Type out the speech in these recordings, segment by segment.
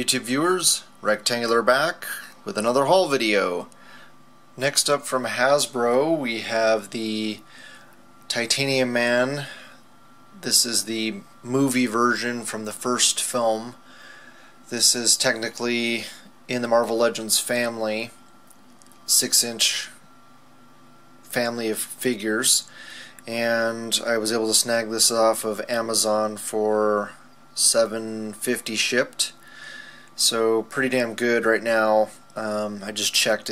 YouTube viewers, Rectangular back with another haul video. Next up from Hasbro we have the Titanium Man. This is the movie version from the first film. This is technically in the Marvel Legends family, 6-inch family of figures, and I was able to snag this off of Amazon for $7.50 shipped. So pretty damn good right now. I just checked,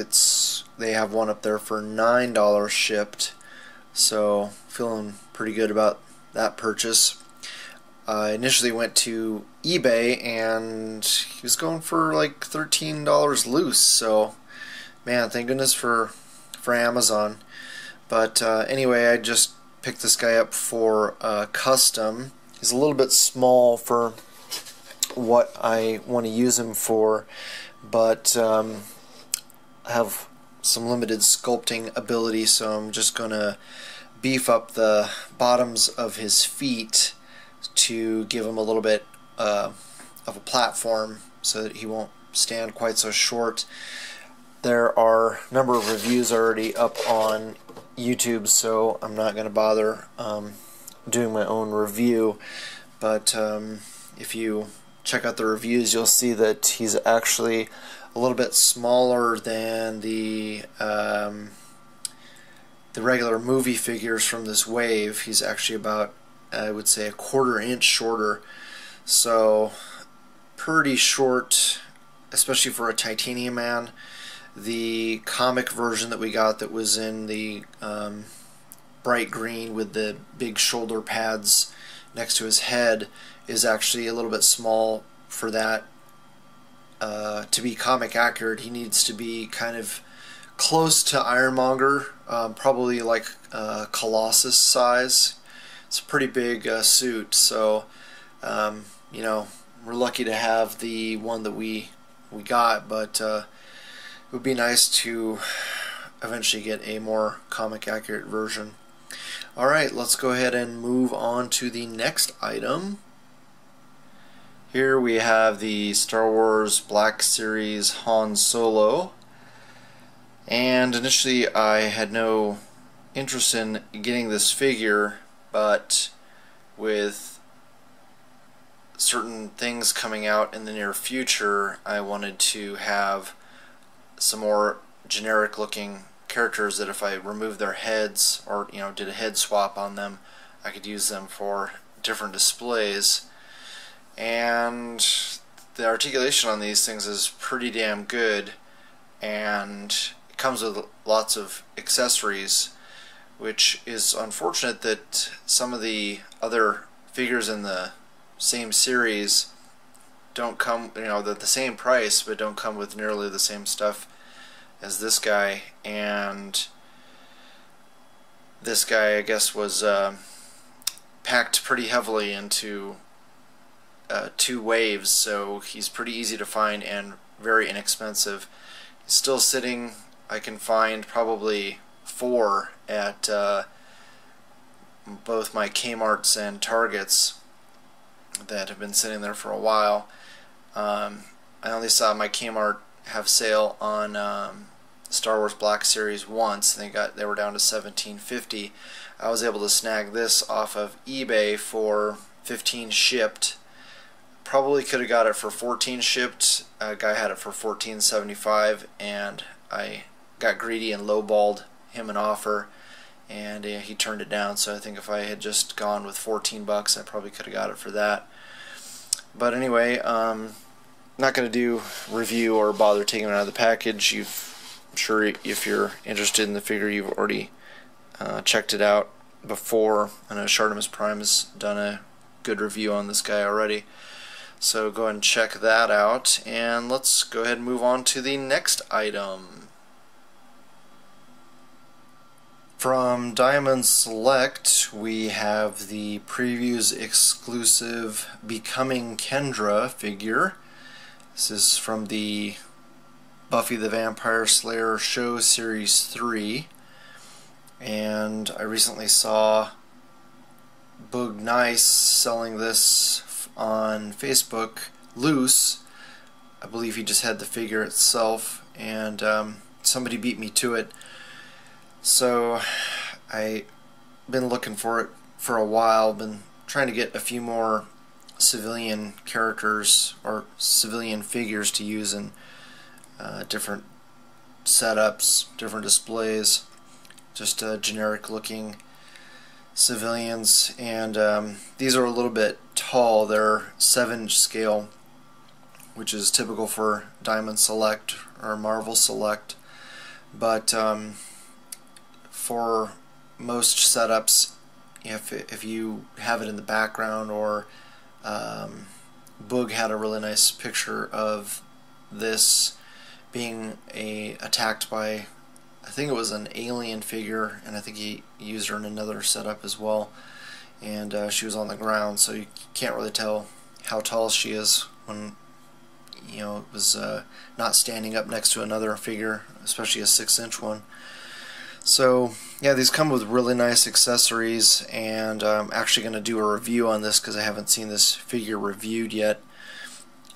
they have one up there for $9 shipped, so feeling pretty good about that purchase. I initially went to eBay and he was going for like $13 loose, so man, thank goodness for Amazon. But anyway, I just picked this guy up for custom. He's a little bit small for what I want to use him for, but I have some limited sculpting ability, so I'm just going to beef up the bottoms of his feet to give him a little bit of a platform so that he won't stand quite so short. There are a number of reviews already up on YouTube, so I'm not going to bother doing my own review, but if you check out the reviews, you'll see that he's actually a little bit smaller than the regular movie figures from this wave. He's actually about, I would say, a 1/4 inch shorter, so pretty short, especially for a Titanium Man. The comic version that we got that was in the bright green with the big shoulder pads next to his head is actually a little bit small for that. To be comic accurate, he needs to be kind of close to Ironmonger, probably like Colossus size. It's a pretty big suit, so you know, we're lucky to have the one that we got, but it would be nice to eventually get a more comic accurate version. Alright, let's go ahead and move on to the next item. Here we have the Star Wars Black Series Han Solo, and initially I had no interest in getting this figure, but with certain things coming out in the near future, I wanted to have some more generic looking characters that if I removed their heads or did a head swap on them, I could use them for different displays. And the articulation on these things is pretty damn good, and it comes with lots of accessories, which is unfortunate that some of the other figures in the same series don't come, they're the same price but don't come with nearly the same stuff as this guy. And this guy, I guess, was packed pretty heavily into 2 waves, so he's pretty easy to find and very inexpensive. He's still sitting, I can find probably 4 at both my Kmart's and Target's that have been sitting there for a while. I only saw my Kmart have sale on Star Wars Black Series once. They were down to $17.50. I was able to snag this off of eBay for $15 shipped. Probably could have got it for $14 shipped. A guy had it for $14.75, and I got greedy and lowballed him an offer, and he turned it down. So I think if I had just gone with $14, I probably could have got it for that. But anyway, not going to do review or bother taking it out of the package. I'm sure if you're interested in the figure, you've already checked it out before. I know Shartimus Prime has done a good review on this guy already, so go ahead and check that out, and let's go ahead and move on to the next item. From Diamond Select, we have the Previews exclusive Becoming Kendra figure. This is from the Buffy the Vampire Slayer show series 3, and I recently saw Boog Nice selling this on Facebook loose I believe he just had the figure itself, and somebody beat me to it. So I've been looking for it for a while, been trying to get a few more civilian characters or civilian figures to use in different setups, different displays, just generic looking civilians. And these are a little bit tall. They're 7-inch scale, which is typical for Diamond Select or Marvel Select, but for most setups, if you have it in the background, or Boog had a really nice picture of this being attacked by, I think it was an alien figure, and I think he used her in another setup as well, and she was on the ground, so you can't really tell how tall she is when it was not standing up next to another figure, especially a 6-inch one. So yeah, these come with really nice accessories, and I'm actually going to do a review on this because I haven't seen this figure reviewed yet.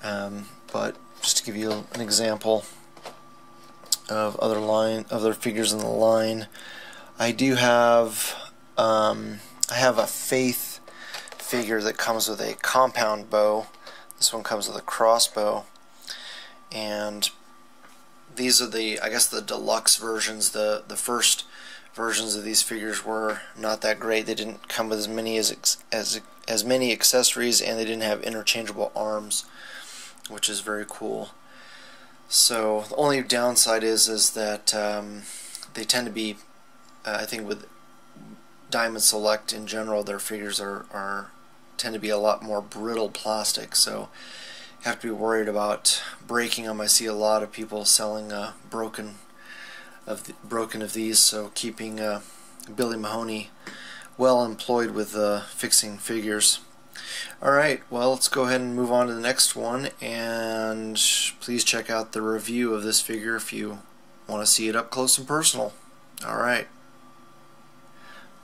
But just to give you an example of other figures in the line, I do have I have a Faith figure that comes with a compound bow. This one comes with a crossbow, and these are I guess the deluxe versions. The first versions of these figures were not that great. They didn't come with as many accessories, and they didn't have interchangeable arms, which is very cool. So the only downside is that they tend to be, I think with Diamond Select in general, their figures tend to be a lot more brittle plastic, so you have to be worried about breaking them. I see a lot of people selling broken of these, so keeping Billy Mahoney well employed with fixing figures. Alright, well, let's go ahead and move on to the next one, and please check out the review of this figure if you want to see it up close and personal. Alright,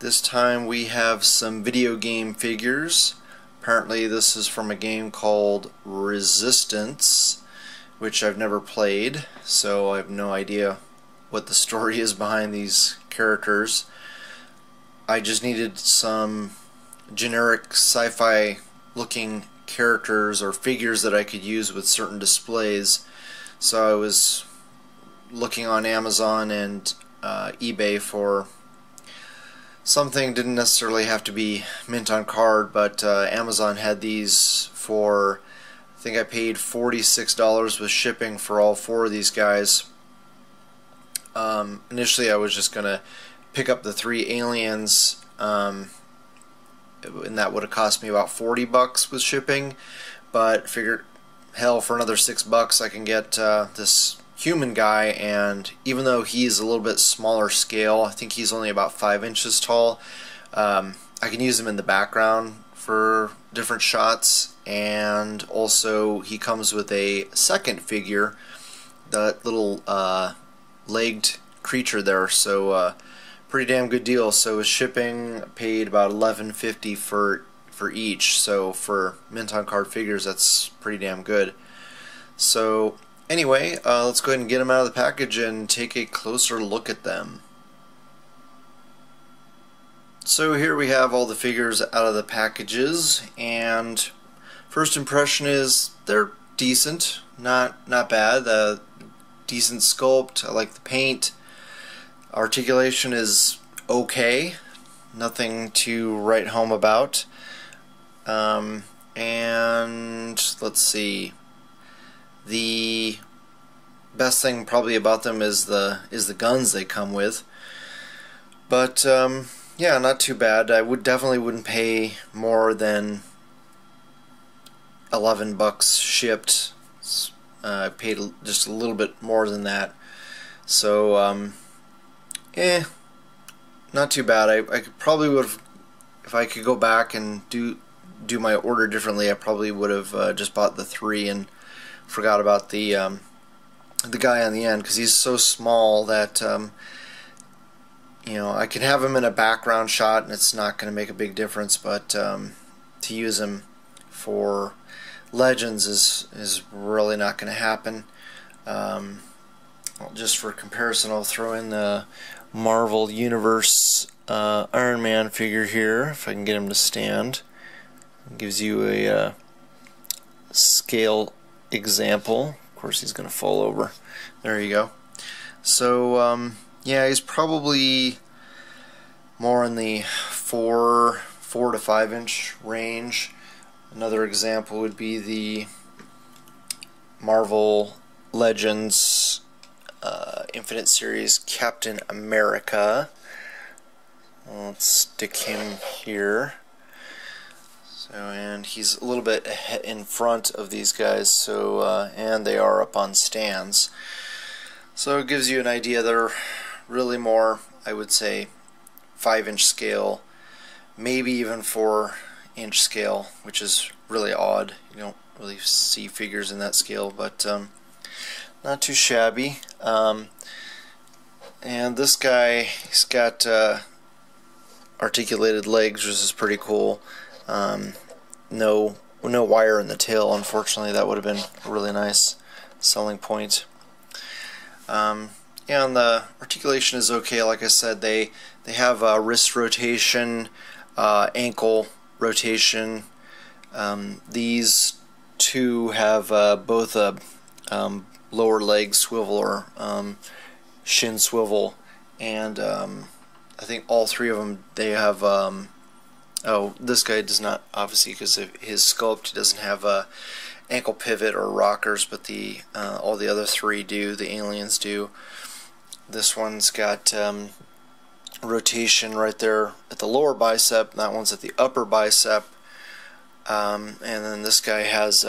this time we have some video game figures. Apparently this is from a game called Resistance, which I've never played, so I have no idea what the story is behind these characters. I just needed some generic sci-fi looking characters or figures that I could use with certain displays, so I was looking on Amazon and eBay for something. Didn't necessarily have to be mint on card, but Amazon had these for, I think I paid $46 with shipping for all 4 of these guys. Initially I was just gonna pick up the 3 aliens, and that would have cost me about $40 with shipping, but figured, hell, for another $6 I can get this human guy, and even though he's a little bit smaller scale, I think he's only about 5 inches tall, I can use him in the background for different shots. And also he comes with a second figure, that little legged creature there, so pretty damn good deal. So with shipping, paid about $11.50 for each, so for mint on card figures, that's pretty damn good. So anyway, let's go ahead and get them out of the package and take a closer look at them. So here we have all the figures out of the packages, and first impression is they're decent, not bad. Decent sculpt. I like the paint. Articulation is okay, nothing to write home about. And let's see, the best thing probably about them is the guns they come with. But yeah, not too bad. I definitely wouldn't pay more than $11 shipped. I paid just a little bit more than that, so not too bad. I could probably would have, if I could go back and do my order differently, I probably would have just bought the 3 and forgot about the guy on the end, because he's so small that I can have him in a background shot and it's not going to make a big difference, but to use him for Legends is really not going to happen. Just for comparison, I'll throw in the Marvel Universe Iron Man figure here, if I can get him to stand. It gives you a scale example. Of course, he's going to fall over. There you go. So, yeah, he's probably more in the 4 to 5 inch range. Another example would be the Marvel Legends Infinite Series Captain America. Let's stick him here. So, and he's a little bit in front of these guys, so and they are up on stands. So it gives you an idea. They're really more, I would say, 5-inch scale, maybe even 4-inch scale, which is really odd. You don't really see figures in that scale, but not too shabby. And this guy, he's got articulated legs, which is pretty cool. No wire in the tail, unfortunately. That would have been a really nice selling point. Yeah, and the articulation is okay. Like I said, they have wrist rotation, ankle rotation. These two have both a lower leg swivel or shin swivel, and I think all three of them, they have oh, this guy does not, obviously, because of his sculpt. He doesn't have a ankle pivot or rockers, but all the other three do. The aliens do. This one's got rotation right there at the lower bicep. That one's at the upper bicep. And then this guy has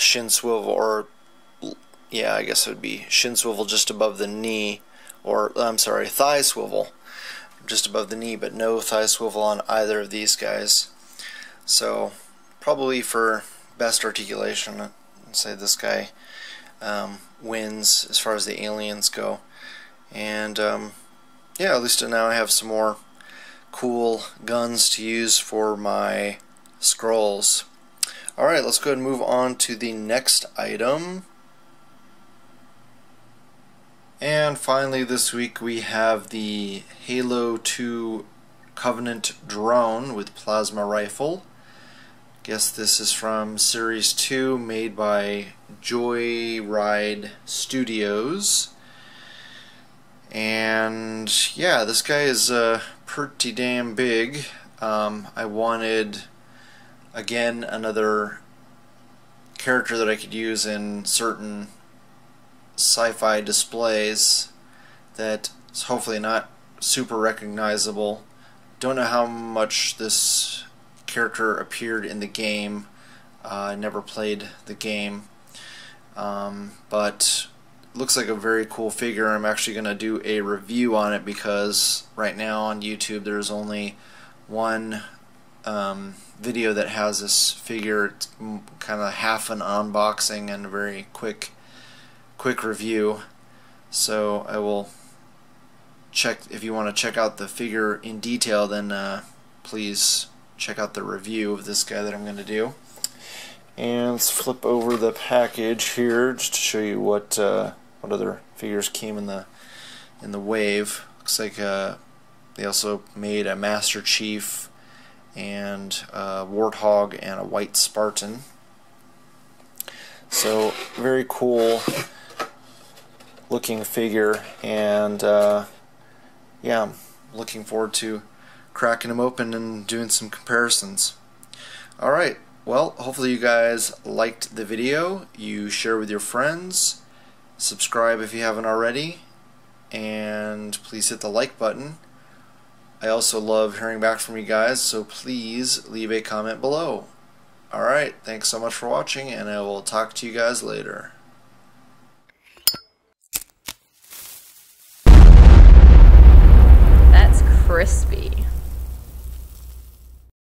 shin swivel, or yeah, I guess it would be shin swivel just above the knee, or I'm sorry, thigh swivel just above the knee, but no thigh swivel on either of these guys. So probably for best articulation, I'd say this guy wins as far as the aliens go. And yeah, at least now I have some more cool guns to use for my scrolls. Alright, let's go ahead and move on to the next item. And finally this week we have the Halo 2 Covenant drone with plasma rifle. Guess this is from Series 2, made by Joyride Studios. And yeah, this guy is pretty damn big. I wanted, again, another character that I could use in certain sci-fi displays that is hopefully not super recognizable. Don't know how much this character appeared in the game. I never played the game, but looks like a very cool figure. I'm actually going to do a review on it because right now on YouTube there's only one video that has this figure. It's kind of half an unboxing and a very quick review. So I will check. If you want to check out the figure in detail, then please check out the review of this guy that I'm going to do. And let's flip over the package here just to show you what other figures came in the wave. Looks like they also made a Master Chief and a Warthog and a White Spartan. So very cool looking figure, and yeah, I'm looking forward to cracking them open and doing some comparisons. Alright, well, hopefully you guys liked the video. You share with your friends, subscribe if you haven't already, and please hit the like button. I also love hearing back from you guys, so please leave a comment below. Alright, thanks so much for watching, and I will talk to you guys later. That's crispy.